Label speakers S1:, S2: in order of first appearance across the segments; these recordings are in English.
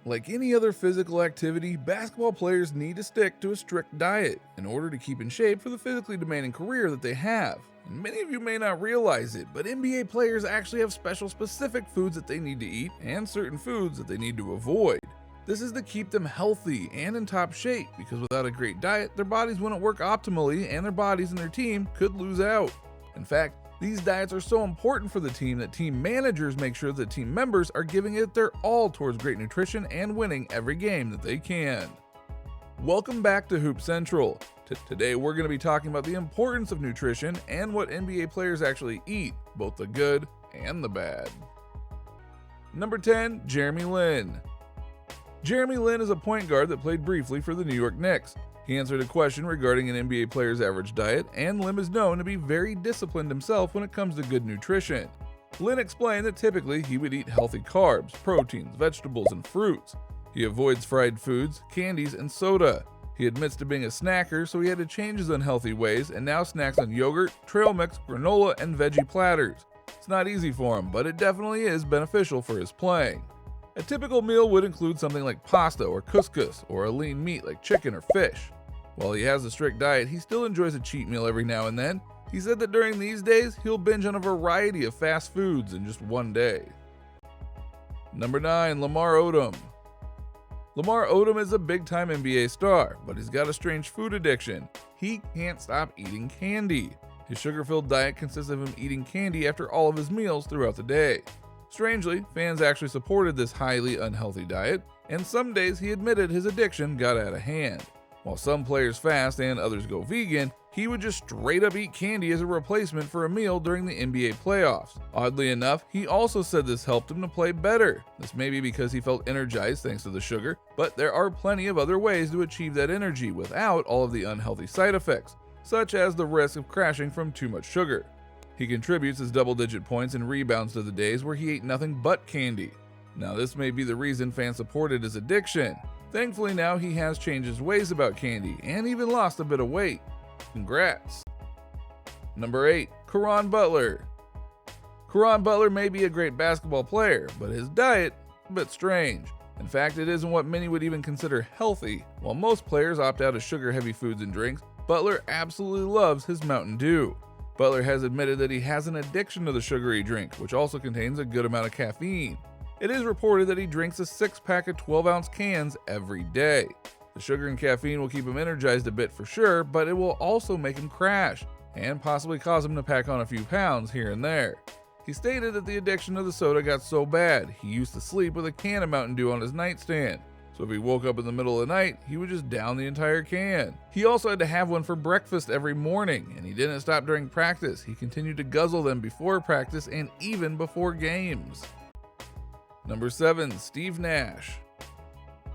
S1: Like any other physical activity, basketball players need to stick to a strict diet in order to keep in shape for the physically demanding career that they have. And many of you may not realize it, but NBA players actually have specific foods that they need to eat and certain foods that they need to avoid. This is to keep them healthy and in top shape, because without a great diet, their bodies wouldn't work optimally and their bodies and their team could lose out. In fact, these diets are so important for the team that team managers make sure that team members are giving it their all towards great nutrition and winning every game that they can. Welcome back to Hoop Central. Today we're going to be talking about the importance of nutrition and what NBA players actually eat, both the good and the bad. Number 10, Jeremy Lin. Jeremy Lin is a point guard that played briefly for the New York Knicks. He answered a question regarding an NBA player's average diet, and Lim is known to be very disciplined himself when it comes to good nutrition. Lin explained that typically he would eat healthy carbs, proteins, vegetables, and fruits. He avoids fried foods, candies, and soda. He admits to being a snacker, so he had to change his unhealthy ways and now snacks on yogurt, trail mix, granola, and veggie platters. It's not easy for him, but it definitely is beneficial for his playing. A typical meal would include something like pasta or couscous, or a lean meat like chicken or fish. While he has a strict diet, he still enjoys a cheat meal every now and then. He said that during these days, he'll binge on a variety of fast foods in just one day. Number 9, Lamar Odom. Lamar Odom is a big-time NBA star, but he's got a strange food addiction. He can't stop eating candy. His sugar-filled diet consists of him eating candy after all of his meals throughout the day. Strangely, fans actually supported this highly unhealthy diet, and some days he admitted his addiction got out of hand. While some players fast and others go vegan, he would just straight up eat candy as a replacement for a meal during the NBA playoffs. Oddly enough, he also said this helped him to play better. This may be because he felt energized thanks to the sugar, but there are plenty of other ways to achieve that energy without all of the unhealthy side effects, such as the risk of crashing from too much sugar. He contributes his double-digit points and rebounds to the days where he ate nothing but candy. Now this may be the reason fans supported his addiction. Thankfully now he has changed his ways about candy and even lost a bit of weight. Congrats. Number 8, Caron Butler. Caron Butler may be a great basketball player, but his diet a bit strange. In fact, it isn't what many would even consider healthy. While most players opt out of sugar-heavy foods and drinks, Butler absolutely loves his Mountain Dew. Butler has admitted that he has an addiction to the sugary drink, which also contains a good amount of caffeine. It is reported that he drinks a 6-pack of 12-ounce cans every day. The sugar and caffeine will keep him energized a bit for sure, but it will also make him crash, and possibly cause him to pack on a few pounds here and there. He stated that the addiction to the soda got so bad, he used to sleep with a can of Mountain Dew on his nightstand. So if he woke up in the middle of the night, he would just down the entire can. He also had to have one for breakfast every morning, and he didn't stop during practice. He continued to guzzle them before practice and even before games. Number 7, Steve Nash.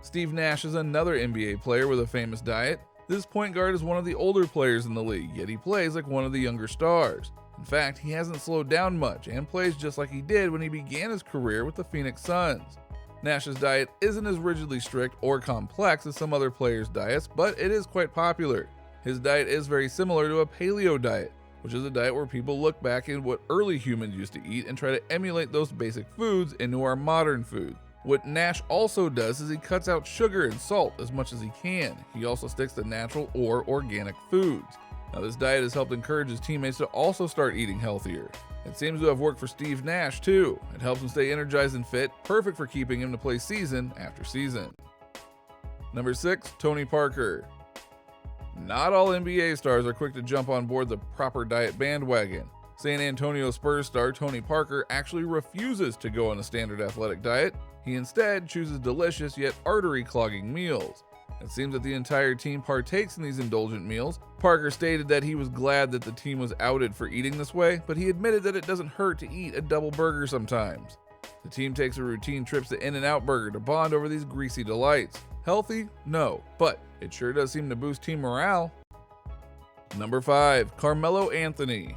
S1: Steve Nash is another NBA player with a famous diet. This point guard is one of the older players in the league, yet he plays like one of the younger stars. In fact, he hasn't slowed down much and plays just like he did when he began his career with the Phoenix Suns. Nash's diet isn't as rigidly strict or complex as some other players' diets, but it is quite popular. His diet is very similar to a paleo diet, which is a diet where people look back at what early humans used to eat and try to emulate those basic foods into our modern food. What Nash also does is he cuts out sugar and salt as much as he can. He also sticks to natural or organic foods. Now this diet has helped encourage his teammates to also start eating healthier. It seems to have worked for Steve Nash too. It helps him stay energized and fit, perfect for keeping him to play season after season. Number 6, Tony Parker. Not all NBA stars are quick to jump on board the proper diet bandwagon. San Antonio Spurs star Tony Parker actually refuses to go on a standard athletic diet. He instead chooses delicious yet artery-clogging meals. It seems that the entire team partakes in these indulgent meals. Parker stated that he was glad that the team was outed for eating this way, but he admitted that it doesn't hurt to eat a double burger sometimes. The team takes a routine trips to In-N-Out Burger to bond over these greasy delights. Healthy? No, but it sure does seem to boost team morale. Number 5, Carmelo Anthony.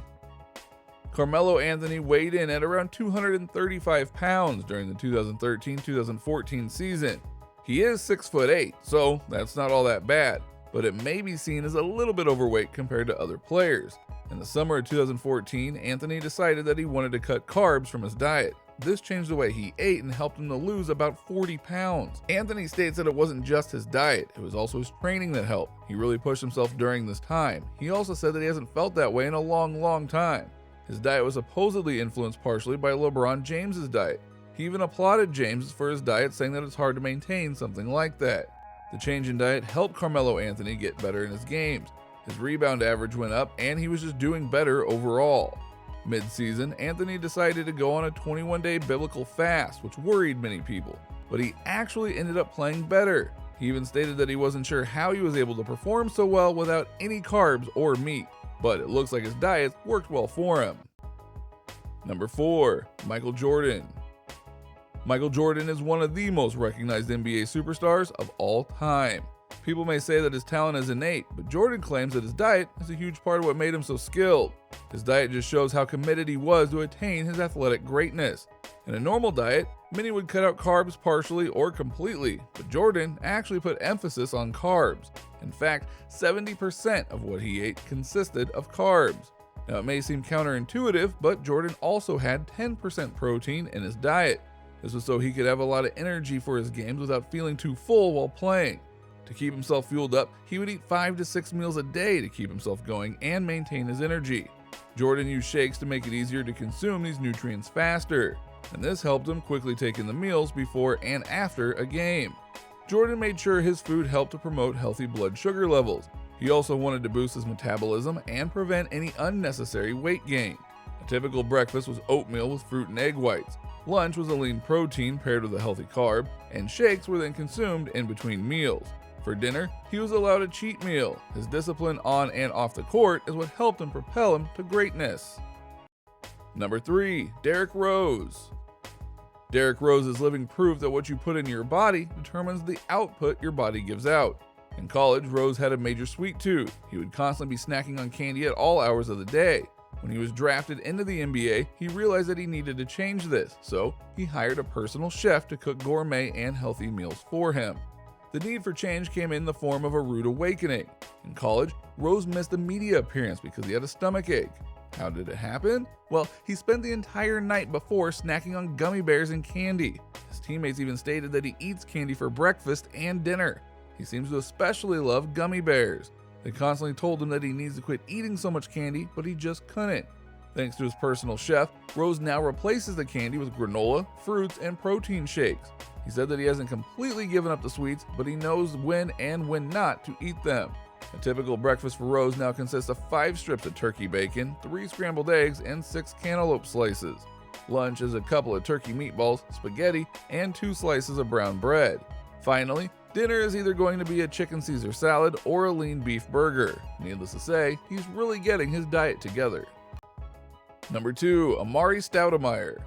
S1: Carmelo Anthony weighed in at around 235 pounds during the 2013-2014 season. He is 6'8", so that's not all that bad, but it may be seen as a little bit overweight compared to other players. In the summer of 2014, Anthony decided that he wanted to cut carbs from his diet. This changed the way he ate and helped him to lose about 40 pounds. Anthony states that it wasn't just his diet, it was also his training that helped. He really pushed himself during this time. He also said that he hasn't felt that way in a long time. His diet was supposedly influenced partially by LeBron James's diet. He even applauded James for his diet, saying that it's hard to maintain something like that. The change in diet helped Carmelo Anthony get better in his games. His rebound average went up and he was just doing better overall. Mid-season, Anthony decided to go on a 21-day biblical fast, which worried many people, but he actually ended up playing better. He even stated that he wasn't sure how he was able to perform so well without any carbs or meat, but it looks like his diet worked well for him. Number 4. Michael Jordan. Michael Jordan is one of the most recognized NBA superstars of all time. People may say that his talent is innate, but Jordan claims that his diet is a huge part of what made him so skilled. His diet just shows how committed he was to attain his athletic greatness. In a normal diet, many would cut out carbs partially or completely, but Jordan actually put emphasis on carbs. In fact, 70% of what he ate consisted of carbs. Now it may seem counterintuitive, but Jordan also had 10% protein in his diet. This was so he could have a lot of energy for his games without feeling too full while playing. To keep himself fueled up, he would eat 5 to 6 meals a day to keep himself going and maintain his energy. Jordan used shakes to make it easier to consume these nutrients faster, and this helped him quickly take in the meals before and after a game. Jordan made sure his food helped to promote healthy blood sugar levels. He also wanted to boost his metabolism and prevent any unnecessary weight gain. A typical breakfast was oatmeal with fruit and egg whites. Lunch was a lean protein paired with a healthy carb, and shakes were then consumed in between meals. For dinner, he was allowed a cheat meal. His discipline on and off the court is what helped him propel him to greatness. Number 3. Derrick Rose. Derrick Rose is living proof that what you put in your body determines the output your body gives out. In college, Rose had a major sweet tooth. He would constantly be snacking on candy at all hours of the day. When he was drafted into the NBA, he realized that he needed to change this, so he hired a personal chef to cook gourmet and healthy meals for him. The need for change came in the form of a rude awakening. In college, Rose missed a media appearance because he had a stomach ache. How did it happen? Well, he spent the entire night before snacking on gummy bears and candy. His teammates even stated that he eats candy for breakfast and dinner. He seems to especially love gummy bears. They constantly told him that he needs to quit eating so much candy, but he just couldn't. Thanks to his personal chef, Rose now replaces the candy with granola, fruits, and protein shakes. He said that he hasn't completely given up the sweets, but he knows when and when not to eat them. A typical breakfast for Rose now consists of 5 strips of turkey bacon, 3 scrambled eggs, and 6 cantaloupe slices. Lunch is a couple of turkey meatballs, spaghetti, and 2 slices of brown bread. Finally, dinner is either going to be a chicken Caesar salad or a lean beef burger. Needless to say, he's really getting his diet together. Number 2. Amari Stoudemire.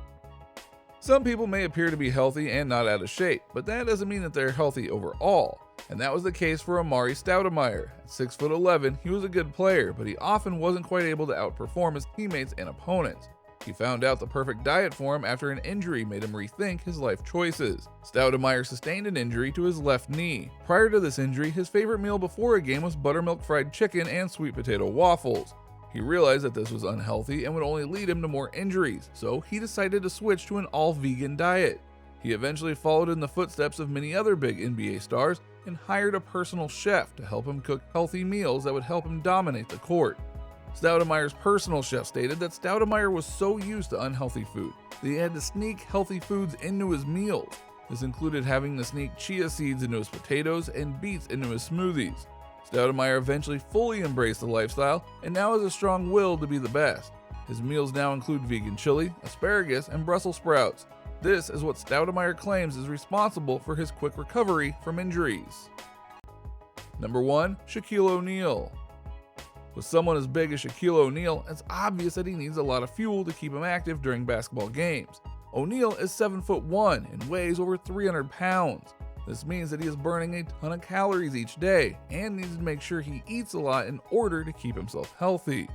S1: Some people may appear to be healthy and not out of shape, but that doesn't mean that they're healthy overall. And that was the case for Amari Stoudemire. At 6'11", he was a good player, but he often wasn't quite able to outperform his teammates and opponents. He found out the perfect diet for him after an injury made him rethink his life choices. Stoudemire sustained an injury to his left knee. Prior to this injury, his favorite meal before a game was buttermilk fried chicken and sweet potato waffles. He realized that this was unhealthy and would only lead him to more injuries, so he decided to switch to an all-vegan diet. He eventually followed in the footsteps of many other big NBA stars and hired a personal chef to help him cook healthy meals that would help him dominate the court. Stoudemire's personal chef stated that Stoudemire was so used to unhealthy food that he had to sneak healthy foods into his meals. This included having to sneak chia seeds into his potatoes and beets into his smoothies. Stoudemire eventually fully embraced the lifestyle and now has a strong will to be the best. His meals now include vegan chili, asparagus, and Brussels sprouts. This is what Stoudemire claims is responsible for his quick recovery from injuries. Number 1. Shaquille O'Neal. With someone as big as Shaquille O'Neal, it's obvious that he needs a lot of fuel to keep him active during basketball games. O'Neal is 7'1" and weighs over 300 pounds. This means that he is burning a ton of calories each day and needs to make sure he eats a lot in order to keep himself healthy.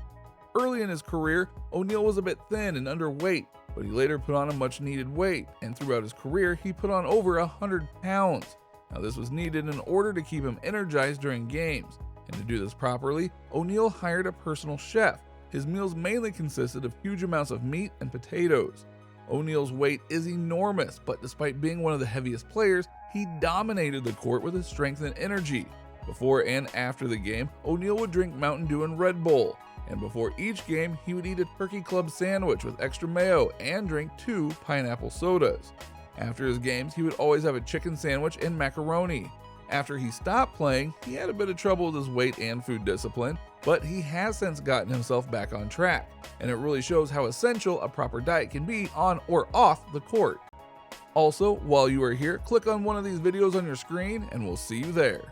S1: Early in his career, O'Neal was a bit thin and underweight, but he later put on a much needed weight, and throughout his career he put on over 100 pounds. Now this was needed in order to keep him energized during games, and to do this properly, O'Neal hired a personal chef. His meals mainly consisted of huge amounts of meat and potatoes. O'Neal's weight is enormous, but despite being one of the heaviest players, he dominated the court with his strength and energy. Before and after the game, O'Neal would drink Mountain Dew and Red Bull, and before each game, he would eat a turkey club sandwich with extra mayo and drink 2 pineapple sodas. After his games, he would always have a chicken sandwich and macaroni. After he stopped playing, he had a bit of trouble with his weight and food discipline, but he has since gotten himself back on track, and it really shows how essential a proper diet can be on or off the court. Also, while you are here, click on one of these videos on your screen and we'll see you there.